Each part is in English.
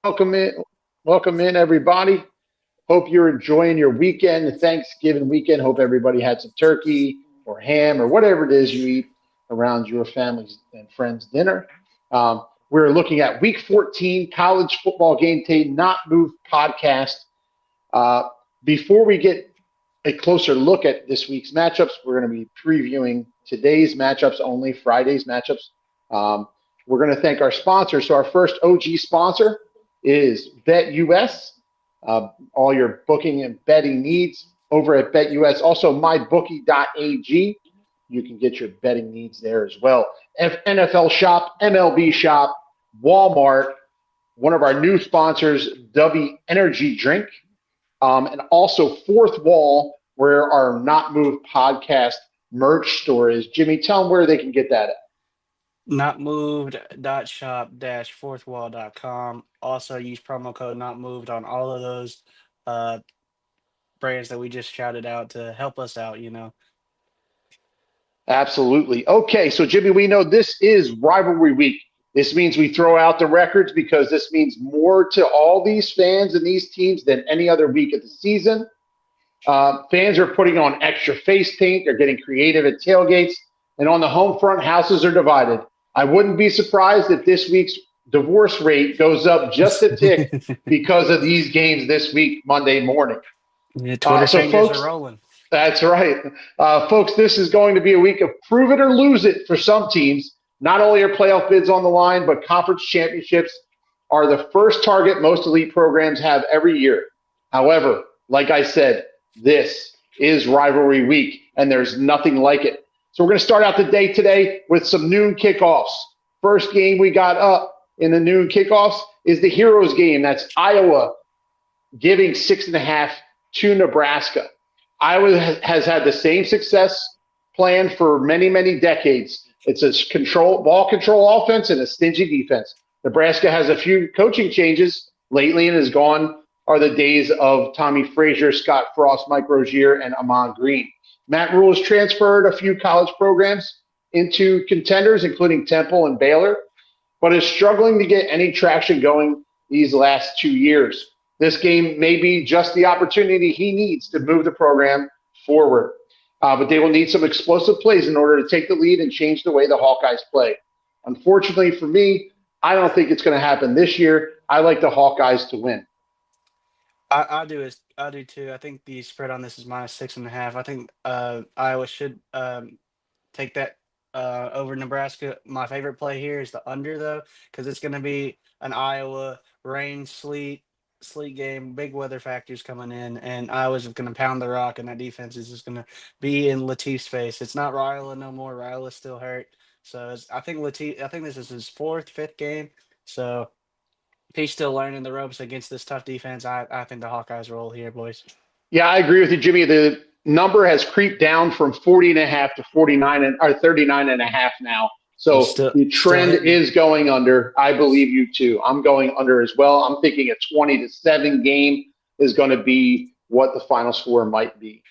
Welcome in, welcome in, everybody. Hope you're enjoying your weekend, the Thanksgiving weekend. Hope everybody had some turkey or ham or whatever it is you eat around your family's and friends' dinner. We're looking at Week 14 college football game day not move podcast. Uh, Before we get a closer look at this week's matchups, we're going to be previewing today's matchups only, Friday's matchups. Um, we're going to thank our sponsors. So our first OG sponsor is BetUS. All your booking and betting needs over at BetUS. Also, mybookie.ag. You can get your betting needs there as well. NFL Shop, MLB Shop, Walmart, one of our new sponsors, W Energy Drink, and also Fourth Wall, where our Not Move podcast merch store is. Jimmy, tell them where they can get that at. Not moved dot shop dash fourthwall.com. Also use promo code not moved on all of those uh brands that we just shouted out to help us out. Absolutely. Okay, so Jimmy, we know this is rivalry week. This means we throw out the records because this means more to all these fans and these teams than any other week of the season. Fans are putting on extra face paint. They're getting creative at tailgates. And on the home front, houses are divided. I wouldn't be surprised if this week's divorce rate goes up just a tick because of these games this week, Monday morning. Yeah, Twitter So, fingers are folks, rolling. that's right. Folks, this is going to be a week of prove it or lose it for some teams. Not only are playoff bids on the line, but conference championships are the first target most elite programs have every year. However, like I said, this is rivalry week, and there's nothing like it. So we're going to start out the day today with some noon kickoffs. First game we got up in the noon kickoffs is the Heroes game. That's Iowa giving 6.5 to Nebraska. Iowa has had the same success plan for many, many decades. It's a ball control offense and a stingy defense. Nebraska has a few coaching changes lately and is gone are the days of Tommy Frazier, Scott Frost, Mike Rozier, and Amon Green. Matt Rule has transferred a few college programs into contenders, including Temple and Baylor, but is struggling to get any traction going these last 2 years. This game may be just the opportunity he needs to move the program forward. But they will need some explosive plays in order to take the lead and change the way the Hawkeyes play. Unfortunately for me, I don't think it's going to happen this year. I like the Hawkeyes to win. I do too. I think the spread on this is -6.5. I think Iowa should take that over Nebraska. My favorite play here is the under though, because it's going to be an Iowa rain, sleet game, big weather factors coming in, and Iowa's going to pound the rock, and that defense is just going to be in Latif's face. It's not Ryla no more. Ryla's still hurt, so I think Latif. I think this is his fourth, fifth game, so he's still learning the ropes against this tough defense. I think the Hawkeyes roll here, boys. Yeah, I agree with you, Jimmy. The number has creeped down from 40.5 to 49 or 39.5 now. It's So still the still trend hitting. is going under. I believe you too. I'm going under as well. I'm thinking a 20-7 game is going to be what the final score might be.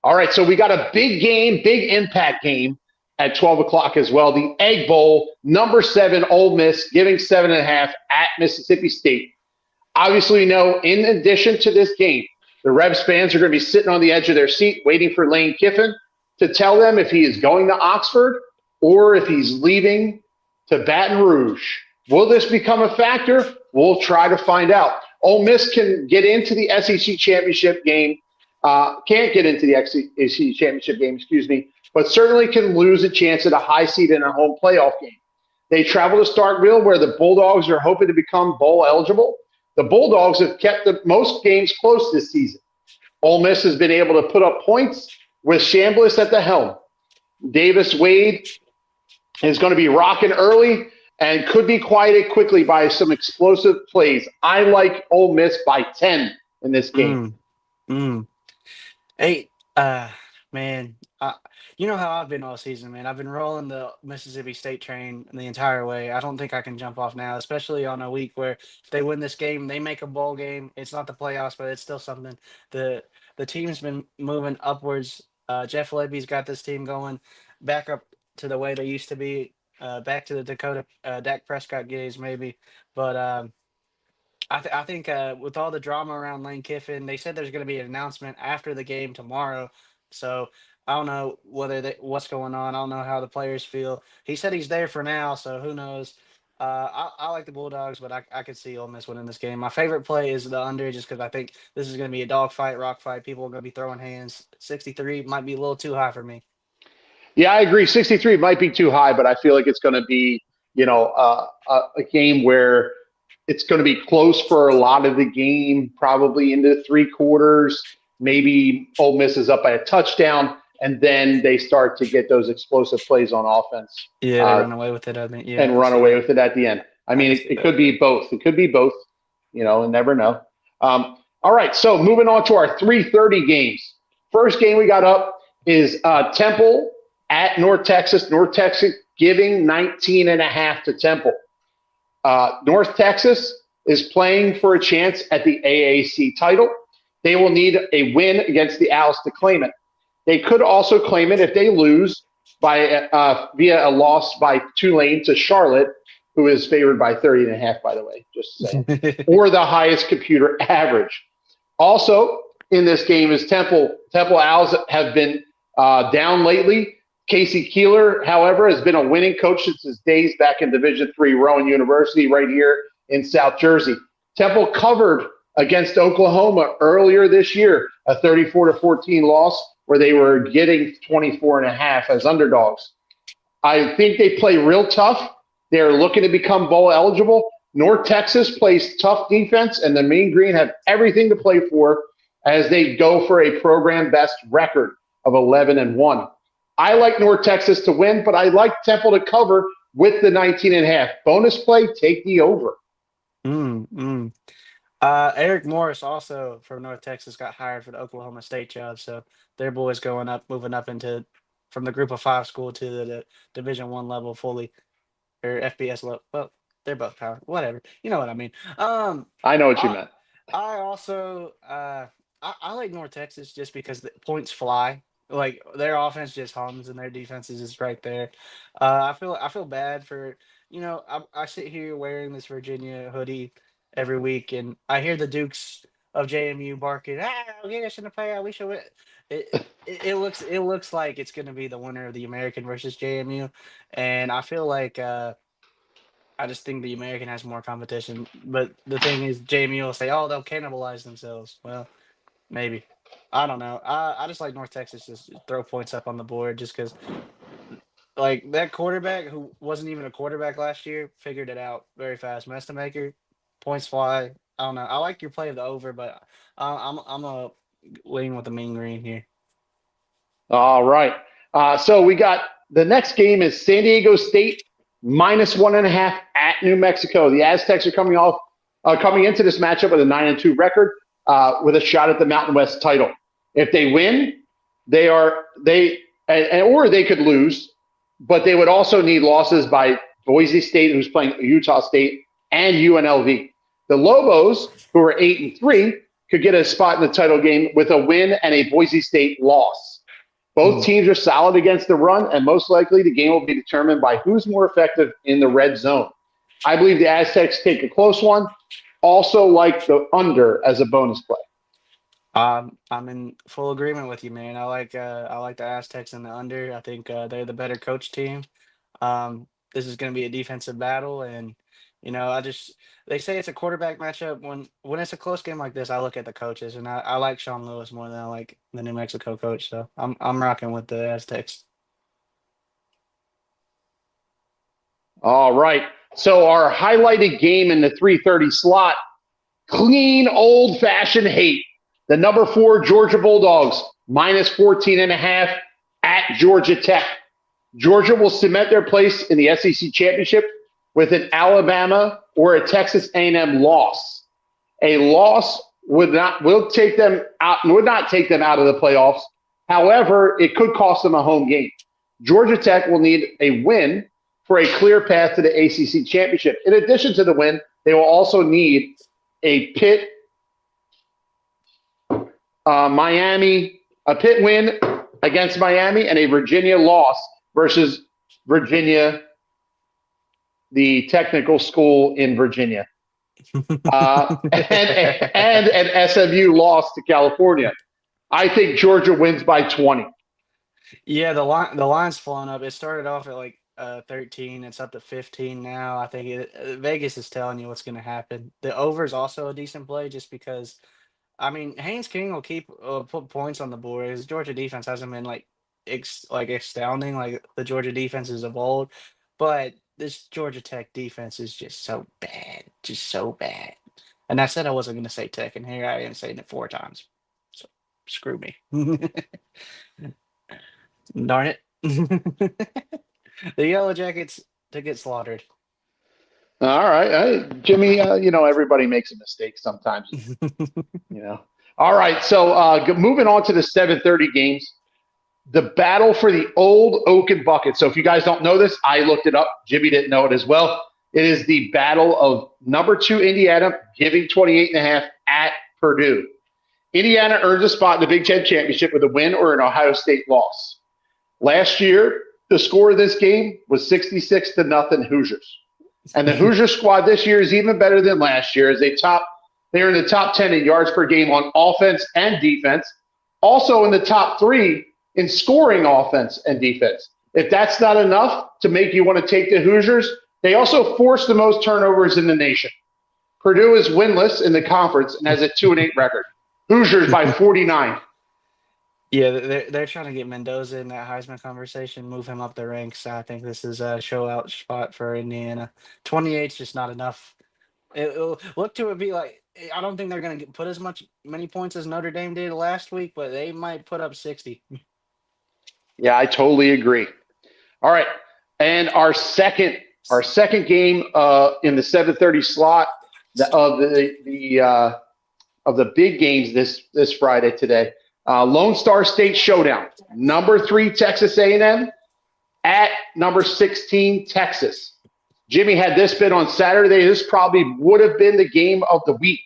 All right, so we got a big game, big impact game at 12 o'clock as well. The Egg Bowl, number 7, Ole Miss, giving 7.5 at Mississippi State. Obviously, we know in addition to this game, the Rebs fans are going to be sitting on the edge of their seat waiting for Lane Kiffin to tell them if he is going to Oxford or if he's leaving to Baton Rouge. Will this become a factor? We'll try to find out. Ole Miss can get into the SEC championship game, can't get into the SEC championship game, excuse me, but certainly can lose a chance at a high seed in a home playoff game. They travel to Starkville, where the Bulldogs are hoping to become bowl eligible. The Bulldogs have kept the most games close this season. Ole Miss has been able to put up points with Chambliss at the helm. Davis Wade is going to be rocking early and could be quieted quickly by some explosive plays. I like Ole Miss by 10 in this game. Mm, mm. Hey, man, you know how I've been all season, man. I've been rolling the Mississippi State train the entire way. I don't think I can jump off now, especially on a week where if they win this game, they make a bowl game. It's not the playoffs, but it's still something. The the team's been moving upwards. Jeff Lebby's got this team going back up to the way they used to be, back to the Dakota Dak Prescott days, maybe. But I think with all the drama around Lane Kiffin, they said there's going to be an announcement after the game tomorrow. So I don't know what's going on. I don't know how the players feel. He said he's there for now, so who knows? I like the Bulldogs, but I could see Ole Miss winning this game. My favorite play is the under, just because I think this is going to be a dog fight, rock fight. People are going to be throwing hands. 63 might be a little too high for me. Yeah, I agree. 63 might be too high, but I feel like it's going to be, a game where it's going to be close for a lot of the game, probably into three quarters. Maybe Ole Miss is up by a touchdown, and then they start to get those explosive plays on offense Yeah, they run away with it. I think. Yeah, I and can run see away that. with it at the end. I I mean, can it, see it that. could be both. It could be both. And never know. All right, so moving on to our 3:30 games. First game we got up is Temple at North Texas. North Texas giving 19 and a half to Temple. North Texas is playing for a chance at the AAC title. They will need a win against the Owls to claim it. They could also claim it if they lose via a loss by Tulane to Charlotte, who is favored by 30 and a half, by the way, just saying, or the highest computer average. Also in this game is Temple. Temple Owls have been down lately. Casey Keeler, however, has been a winning coach since his days back in Division III Rowan University right here in South Jersey. Temple covered against Oklahoma earlier this year, a 34-14 loss where they were getting 24 and a half as underdogs. I think they play real tough. They're looking to become bowl eligible. North Texas plays tough defense, and the Mean Green have everything to play for as they go for a program best record of 11-1. I like North Texas to win, but I like Temple to cover with the 19 and a half. Bonus play, take the over. Mm, mm. Eric Morris, also from North Texas, got hired for the Oklahoma State job. So their boys going up, moving up into from the Group of Five school to the Division One level fully, or FBS level. Well, they're both power. Whatever, you know what I mean. I know what you I meant. I also I like North Texas just because the points fly. Like their offense just hums and their defense is just right there. I feel bad for I sit here wearing this Virginia hoodie every week and I hear the Dukes of JMU barking, get us in the playoff. We should win. It looks like it's going to be the winner of the American versus JMU, and I feel like I just think the American has more competition. But the thing is, JMU will say, "Oh, they'll cannibalize themselves." Well, maybe. I don't know. I just like North Texas just throw points up on the board just because, like, that quarterback who wasn't even a quarterback last year figured it out very fast. Maker, points fly. I don't know. I like your play of the over, but I'm a lean with the mean green here. All right. So we got the next game is San Diego State minus 1.5 at New Mexico. The Aztecs are coming into this matchup with a 9-2 record with a shot at the Mountain West title. If they win, or they could lose, but they would also need losses by Boise State, who's playing Utah State, and UNLV. The Lobos, who are 8-3, could get a spot in the title game with a win and a Boise State loss. Both teams are solid against the run, and most likely the game will be determined by who's more effective in the red zone. I believe the Aztecs take a close one. Also like the under as a bonus play. I'm in full agreement with you, man. I like the Aztecs and the under. I think they're the better coach team. This is going to be a defensive battle, and I just they say it's a quarterback matchup. When it's a close game like this, I look at the coaches, and I like Sean Lewis more than I like the New Mexico coach. So I'm rocking with the Aztecs. All right. So our highlighted game in the 3:30 slot, clean old-fashioned hate. The number 4 Georgia Bulldogs minus 14 and a half at Georgia Tech. Georgia will cement their place in the SEC championship with an Alabama or a Texas A&M loss. A loss would not take them out of the playoffs. However, it could cost them a home game. Georgia Tech will need a win for a clear path to the ACC championship. In addition to the win, they will also need a Pitt win against Miami and a Virginia loss versus Virginia, the technical school in Virginia. and an SMU loss to California. I think Georgia wins by 20. Yeah, the line's flown up. It started off at like 13. It's up to 15 now. I think Vegas is telling you what's going to happen. The over is also a decent play just because I mean Haynes King will keep put points on the board. His Georgia defense hasn't been like astounding like the Georgia defenses of old, but this Georgia Tech defense is just so bad, just so bad. And I said I wasn't going to say Tech, and here I am saying it 4 times. So screw me. Darn it. The Yellow Jackets to get slaughtered. All right, Jimmy. Everybody makes a mistake sometimes. All right, so moving on to the 7:30 games, the battle for the old Oaken bucket. So if you guys don't know this, I looked it up. Jimmy didn't know it as well. It is the battle of number 2 Indiana giving 28.5 at Purdue. Indiana earns a spot in the Big Ten championship with a win or an Ohio State loss. Last year, the score of this game was 66-0 Hoosiers. And the Hoosier squad this year is even better than last year as they're in the top 10 in yards per game on offense and defense, also in the top 3 in scoring offense and defense. If that's not enough to make you want to take the Hoosiers, they also force the most turnovers in the nation. Purdue is winless in the conference and has a 2-8 record. Hoosiers by 49. Yeah, they're trying to get Mendoza in that Heisman conversation, move him up the ranks. I think this is a show out spot for Indiana. 28 is just not enough. It'll look to it be like I don't think they're going to put many points as Notre Dame did last week, but they might put up 60. Yeah, I totally agree. All right, and our second game in the 7:30 slot of the big games this Friday today. Lone Star State Showdown. Number 3 Texas A&M at number 16 Texas. Jimmy had this been on Saturday. This probably would have been the game of the week.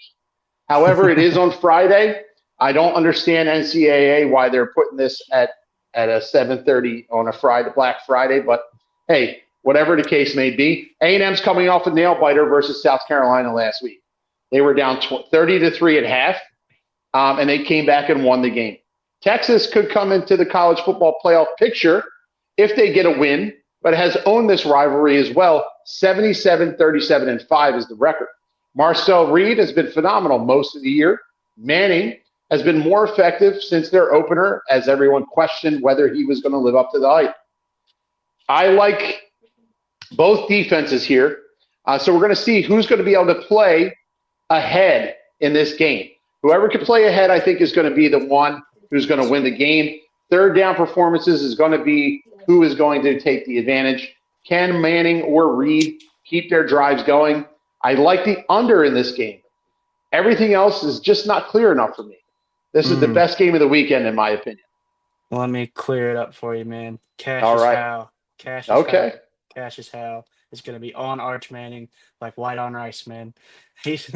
However, it is on Friday. I don't understand NCAA why they're putting this at a 7:30 on a Friday, Black Friday. But hey, whatever the case may be, A&M's coming off a nail biter versus South Carolina last week. They were down 30-3 at half, and they came back and won the game. Texas could come into the college football playoff picture if they get a win, but has owned this rivalry as well. 77-37-5 is the record. Marcel Reed has been phenomenal most of the year. Manning has been more effective since their opener, as everyone questioned whether he was going to live up to the hype. I like both defenses here. So we're going to see who's going to be able to play ahead in this game. Whoever can play ahead, I think, is going to be the one who's going to win the game. Third down performances is going to be who is going to take the advantage. Can Manning or Reed keep their drives going? I like the under in this game. Everything else is just not clear enough for me. This is the best game of the weekend, in my opinion. Let me clear it up for you, man. All right. How. Cash is how. It's going to be on Arch Manning like white on rice, man. He's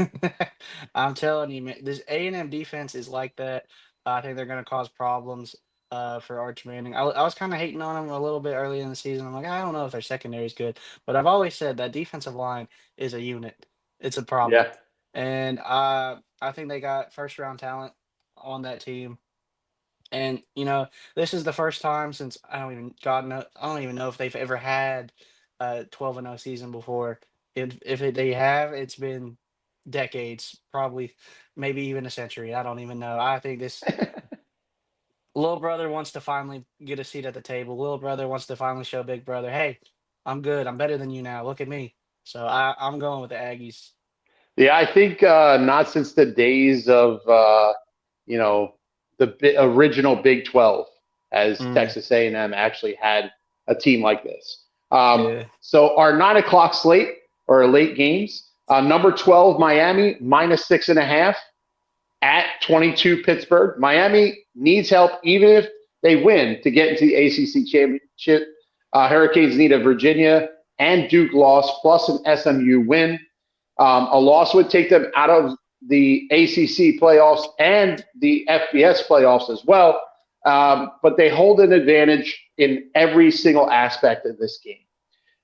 I'm telling you, man, this A&M defense is like that. I think they're going to cause problems for Arch Manning. I was kind of hating on him a little bit early in the season. I'm like, I don't know if their secondary is good, but I've always said that defensive line is a unit. It's a problem. Yeah. And I think they got first-round talent on that team. And this is the first time since I don't even know if they've ever had a 12-0 season before. If they have, it's been decades, probably maybe even a century. I don't even know. I think this little brother wants to finally get a seat at the table. Little brother wants to finally show big brother, hey, I'm good. I'm better than you now. Look at me. So I'm going with the Aggies. Yeah, I think not since the days of the original Big 12 as Texas A&M actually had a team like this. So our 9 o'clock slate or late games, number 12 Miami -6.5 at 22 Pittsburgh. Miami needs help even if they win to get into the ACC championship. Hurricanes need a Virginia and Duke loss plus an SMU win. A loss would take them out of the ACC playoffs and the FBS playoffs as well. But they hold an advantage in every single aspect of this game.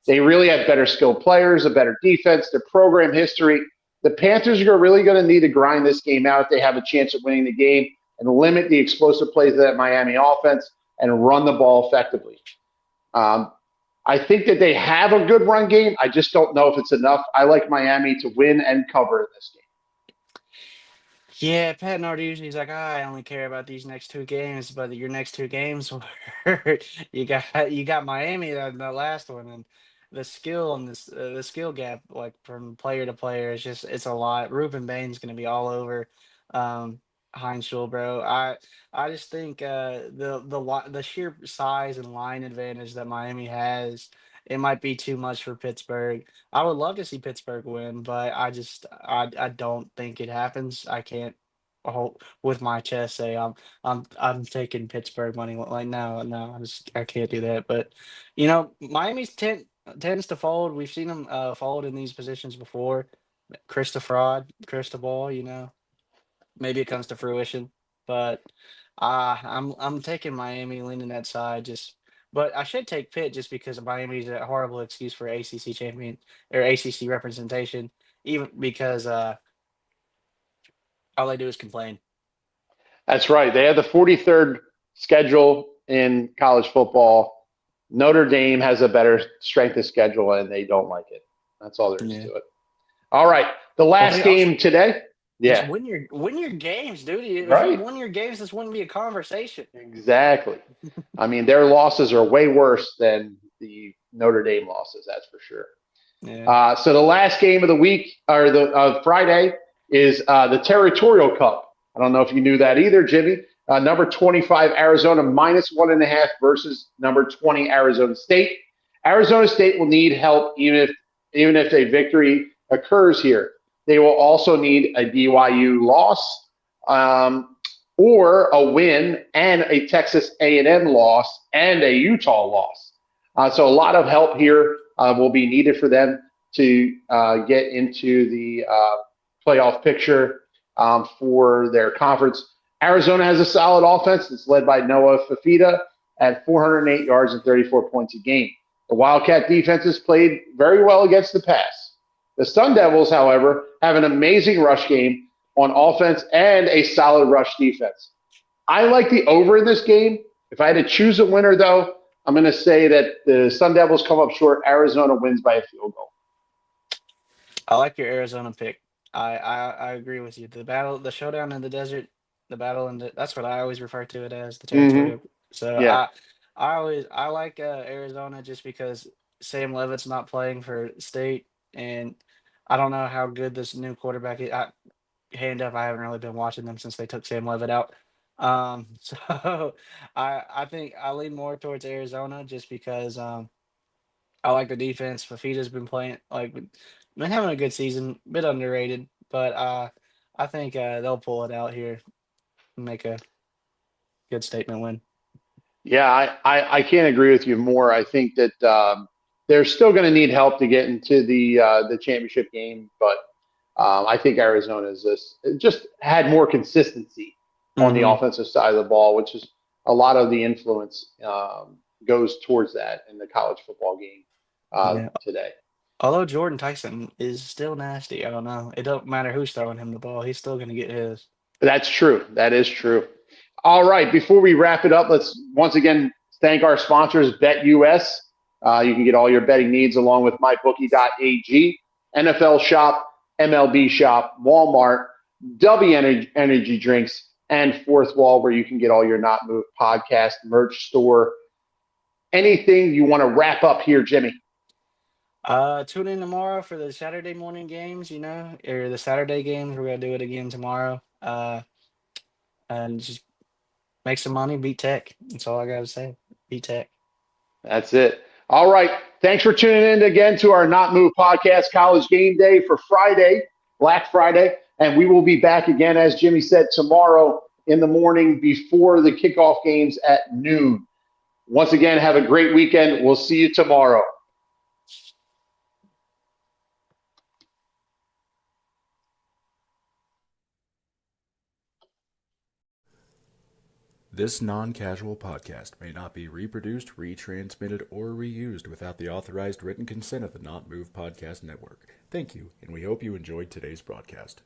They really have better skilled players, a better defense, their program history. The Panthers are really going to need to grind this game out if they have a chance of winning the game and limit the explosive plays of that Miami offense and run the ball effectively. Um, I think that they have a good run game. I just don't know if it's enough. I like Miami to win and cover in this game. Yeah, Pat Narduzzi's like, I only care about these next two games, but your next two games were you got Miami the last one, and the skill and this the skill gap like from player to player is just it's a lot. Ruben Bain's going to be all over um, Heinz, bro. I just think the sheer size and line advantage that Miami has, it might be too much for Pittsburgh. I would love to see Pittsburgh win, but I don't think it happens. I can't with my chest say I'm taking Pittsburgh money. Like no, I can't do that. But Miami's tends to fold. We've seen them fold in these positions before. Krista Ball. Maybe it comes to fruition, but I'm taking Miami, leaning that side. But I should take Pitt just because Miami's a horrible excuse for ACC champion or ACC representation, even because all they do is complain. That's right. They have the 43rd schedule in college football. Notre Dame has a better strength of schedule, and they don't like it. That's all there is Yeah. to it. All right. The Well, last they also game today. just Yeah, win your games, dude. If you right. won your games, this wouldn't be a conversation. Exactly. I mean, their losses are way worse than the Notre Dame losses, that's for sure. Yeah. So the last game of the week or the Friday is the Territorial Cup. I don't know if you knew that either, Jimmy. Number 25 Arizona -1.5 versus number 20 Arizona State. Arizona State will need help even if a victory occurs here. They will also need a BYU loss or a win and a Texas A&M loss and a Utah loss. So a lot of help here will be needed for them to get into the playoff picture for their conference. Arizona has a solid offense that's led by Noah Fafita at 408 yards and 34 points a game. The Wildcat defense has played very well against the pass. The Sun Devils, however, have an amazing rush game on offense and a solid rush defense. I like the over in this game. If I had to choose a winner, though, I'm going to say that the Sun Devils come up short. Arizona wins by a field goal. I like your Arizona pick. I agree with you. The showdown in the desert, that's what I always refer to it as, the Mm-hmm. territorial. So Yeah. I like Arizona just because Sam Levitt's not playing for State, and I don't know how good this new quarterback is. Hand up, I haven't really been watching them since they took Sam Levitt out. So I think I lean more towards Arizona just because I like the defense. Fafita's been playing been having a good season, bit underrated, but I think they'll pull it out here and make a good statement win. Yeah, I can't agree with you more. I think that they're still going to need help to get into the championship game, but I think Arizona's just had more consistency on the Hmm. offensive side of the ball, which is a lot of the influence goes towards that in the college football game Yeah. today. Although Jordan Tyson is still nasty, I don't know. It don't matter who's throwing him the ball; he's still going to get his. That's true. That is true. All right. Before we wrap it up, let's once again thank our sponsors, BetUS. You can get all your betting needs along with MyBookie.ag, NFL Shop, MLB Shop, Walmart, W Energy Drinks, and Fourth Wall, where you can get all your Not Move podcast merch store. Anything you want to wrap up here, Jimmy? Tune in tomorrow for the Saturday morning games, or the Saturday games. We're gonna do it again tomorrow. And just make some money, beat Tech. That's all I gotta say. Beat Tech. That's it. All right. Thanks for tuning in again to our Not Move podcast, College Game Day for Friday, Black Friday. And we will be back again, as Jimmy said, tomorrow in the morning before the kickoff games at noon. Once again, have a great weekend. We'll see you tomorrow. This non-casual podcast may not be reproduced, retransmitted, or reused without the authorized written consent of the Not Move Podcast Network. Thank you, and we hope you enjoyed today's broadcast.